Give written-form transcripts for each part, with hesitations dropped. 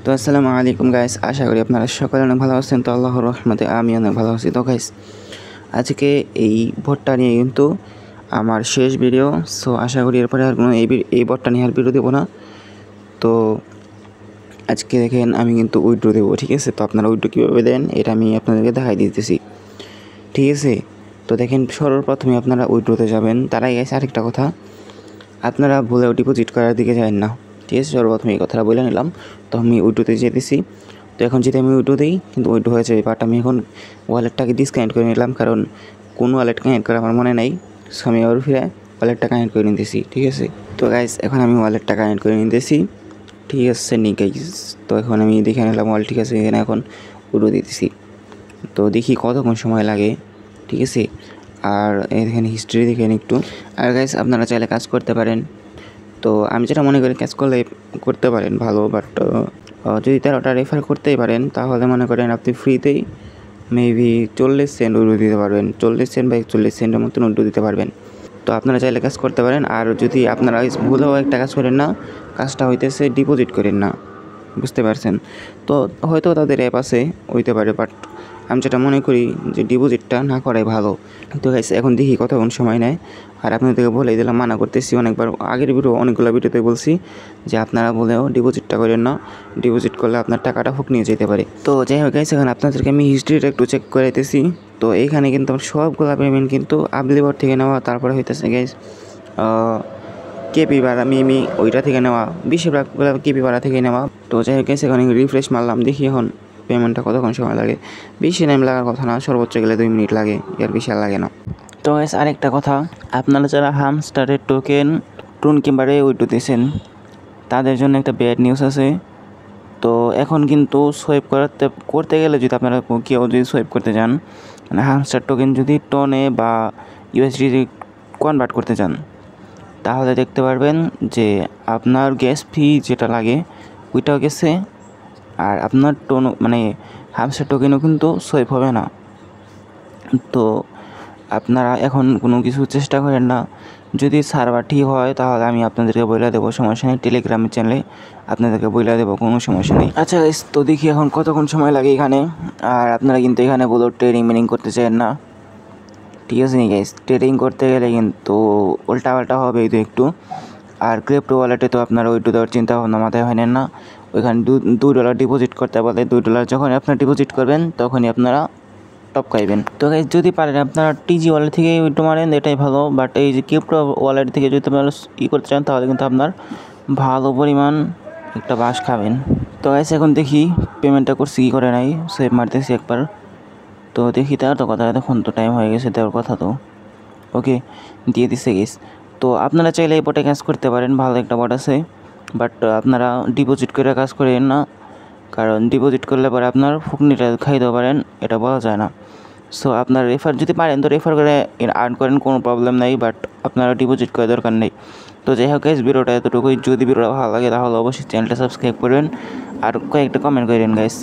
তো আসসালামু আলাইকুম গাইস, আশা করি আপনারা সকলে অনেক ভালো আছেন। তো আল্লাহর রহমতে আমি অনেক ভালো আছি। তো গাইস, আজকে এই ভোটটা নিয়ে কিন্তু আমার শেষ ভিডিও। সো আশা করি এরপরে আর কোনো এই ভোটটা নিয়ে আর ভিডিও দেবো না। তো আজকে দেখেন আমি কিন্তু উইথড্র দেবো, ঠিক আছে। তো আপনারা উইথড্র কীভাবে দেন এটা আমি আপনাদেরকে দেখাই দিতেছি, ঠিক আছে। তো দেখেন সর্বপ্রথমে আপনারা উইথড্রতে যাবেন। তার আগে গাইস আরেকটা কথা, আপনারা ভুলেও ডিপোজিট করার দিকে যাবেন না, ঠিক আছে। সর্বপ্রথমে এই কথাটা বলে নিলাম। তো আমি উইথড্রতে যেতেছি। তো এখন যদি আমি উইথড্র দিই কিন্তু উইথড্র হয়ে যাবে, বাট আমি এখন ওয়ালেটটাকে ডিসকানেক্ট করে নিলাম, কারণ কোন ওয়ালেট কানেক্ট করা আমার মনে নাই। সো আমি আবার ফিরে ওয়ালেটটা কানেক্ট করে নিতেছি, ঠিক আছে। তো গাইস এখন আমি ওয়ালেটটা কানেক্ট করে নিতেছি, ঠিক আছে নি গাইস। তো এখন আমি দেখে নিলাম ওয়ালেট, ঠিক আছে। এখানে এখন উইথড্র দিতেছি। তো দেখি কতক্ষণ সময় লাগে, ঠিক আছে। আর এখানে হিস্ট্রি দেখেন একটু। আর গাইস আপনারা চাইলে কাজ করতে পারেন। তো আমি যেটা মনে করি কাজ করলে করতে পারেন ভালো, বাট যদি 13টা রেফার করতেই পারেন তাহলে মনে করেন আপনি ফ্রিতেই মেবি 40 সেন্ট উইথড্র দিতে পারবেন। 40 সেন্ট বা 41 সেন্টের মতন উইথড্র দিতে পারবেন। তো আপনারা চাইলে কাজ করতে পারেন। আর যদি আপনারা ভুলেও একটা কাজ করেন না, কাজটা হইতেছে ডিপোজিট করেন না, বুঝতে পারছেন। তো হয়তো তাদের অ্যাপ আছে, হইতে পারে, বাট আমি যেটা মনে করি যে ডিপোজিটটা না করাই ভালো। তো গাইস এখন দেখি কতক্ষণ সময় নেয়। আর আপনাদেরকে বলে দিলাম, মানা করতেছি অনেকবার, আগের অনেকগুলো ভিডিওতে বলছি যে আপনারা বলেও ডিপোজিটটা করেন না, ডিপোজিট করলে আপনার টাকাটা হুক নিয়ে যেতে পারে। তো যাই হোক গাইস, এখন আপনাদেরকে আমি হিস্ট্রিটা একটু চেক করাইতেছি। তো এইখানে কিন্তু আমার সবগুলো পেমেন্ট কিন্তু আবলিবর থেকে নেওয়া, তারপরে হইতেছে গাইস কেপি ভাড়া মিমি ওইটা থেকে নেওয়া, বেশিরভাগগুলো কেপি ভাড়া থেকে নেওয়া। তো যাই হোক গাইস, এখানে রিফ্রেশ মারলাম, দেখি এখন পেমেন্টটা কতক্ষণ সময় লাগে। বেশি টাইম লাগার কথা না, সর্বোচ্চ গেলে 2 মিনিট লাগে, এর বেশি আর লাগে না। তো গাইস আরেকটা কথা, আপনারা যারা হামস্টারের টোন কিংবা উইথড্র দিয়েছেন তাদের জন্য একটা ব্যাড নিউজ আছে। তো এখন কিন্তু সোয়াইপ করতে গেলে যদি আপনারা কেউ যদি সোয়াইপ করতে চান, মানে হামস্টার টোকেন যদি টনে বা ইউএসডি কনভার্ট করতে চান, তাহলে দেখতে পারবেন যে আপনার গ্যাস ফি যেটা লাগে ওইটাও গেছে, আর আপনার টোন মানে হামস্টার টোকেনও কিন্তু সোয়াইপ হবে না। তো আপনারা এখন কোনো কিছু চেষ্টা করেন না। যদি সার্ভার ঠিক হয় তাহলে আমি আপনাদেরকে বলে দেবো, সমস্যা নেই। টেলিগ্রামের চ্যানেলে আপনাদেরকে বলে দেবো, কোনো সমস্যা নেই। আচ্ছা গাইস, তো দেখি এখন কতক্ষণ সময় লাগে এখানে। আর আপনারা কিন্তু এখানে বলো ট্রেডিং করতে চান না, ঠিক আছে নি গাইস। ট্রেডিং করতে গেলে কিন্তু উল্টাপাল্টা হবে এই তো একটু। আর ক্রিপ্টো ওয়ালেটে তো আপনারা ওই দেওয়ার চিন্তা ভাবনা মাথায় হয় না। ওইখানে $2 ডিপোজিট করতে বলে। $2 যখন আপনারা ডিপোজিট করবেন তখনই আপনারা টপ খাইবেন। তো গাইস যদি পারেন আপনারা টিজি ওয়ালেট থেকে উইথড্র মারেন, এটাই ভালো। বাট এই যে ক্রিপ্টো ওয়ালেট থেকে যদি আপনারা করতে চান তাহলে কিন্তু আপনার ভালো পরিমাণ একটা বাস খাবেন। তো গাইস এখন দেখি পেমেন্টটা করছি কি করে নাই, সেভ মারতেছি একবার। তো দেখি তার তো কথা, এখন তো টাইম হয়ে গেছে দেওয়ার কথা। তো ওকে, দিয়ে দিছে গাইস। তো আপনারা চাইলে এই বটে কাজ করতে পারেন, ভালো একটা বট আছে। বাট আপনারা ডিপোজিট করে কাজ করেন না, কারণ ডিপোজিট করলে পরে আপনার ফুকনিটা খাইতে পারেন, এটা বলা যায় না। সো আপনার রেফার যদি পারেন তো রেফার করে আর্ন করেন, কোনো প্রবলেম নাই। বাট আপনারা ডিপোজিট করার দরকার নেই। তো যাই হোক গাইস, ভিডিওটা এতটুকুই। যদি ভিডিওটা ভালো লাগে তাহলে অবশ্যই চ্যানেলটা সাবস্ক্রাইব করবেন, আর কয়েকটা কমেন্ট করেন গাইস।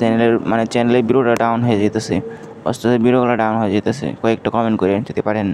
চ্যানেলে ভিডিওটা ডাউন হয়ে যেতেছে, অস্তে ভিডিওগুলো ডাউন হয়ে যেতেছে, কয়েকটা কমেন্ট করেন যদি পারেন।